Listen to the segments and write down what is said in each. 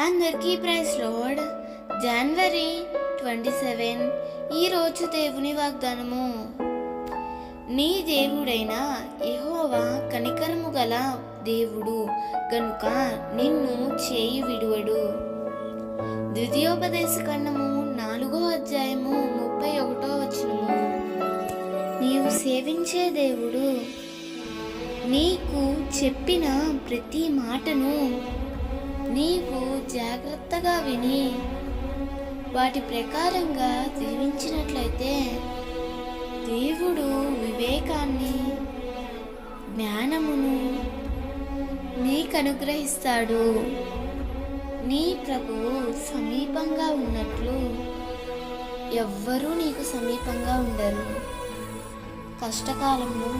అందరికీ praise lord. జనవరి 27 ఈరోజు దేవుని వాగ్దానము. నీ దేవుడైన యెహోవా కనికరము గల దేవుడు గనుక నిన్ను చేయి విడువడు. ద్వితీయోపదేశకాండము 4వ అధ్యాయము 31వ వచనము. నీవు సేవించే దేవుడు నీకు చెప్పిన ప్రతి మాటను నీవు జాగ్రత్తగా విని వాటి ప్రకారంగా జీవించినట్లయితే దేవుడు వివేకాన్ని, జ్ఞానమును నీకు అనుగ్రహిస్తాడు. నీ ప్రభువు సమీపంగా ఉన్నట్లు ఎవ్వరూ నీకు సమీపంగా ఉండరు. కష్టకాలంలో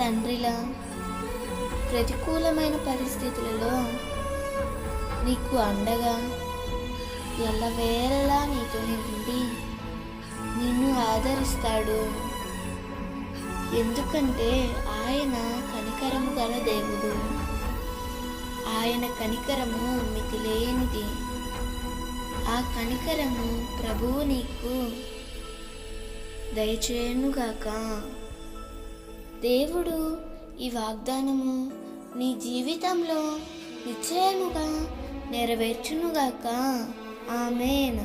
తండ్రిలా, ప్రతికూలమైన పరిస్థితులలో నీకు అండగా ఎల్లవేళలా నీతోనే ఉండి నిన్ను ఆదరిస్తాడు. ఎందుకంటే ఆయన కనికరము గల దేవుడు. ఆయన కనికరము మితిలేనిది. ఆ కనికరము ప్రభువు నీకు దయచేయునుగాక. దేవుడు ఈ వాగ్దానము నీ జీవితంలో నిశ్చయముగా నెరవేర్చునుగాక. ఆమేన్.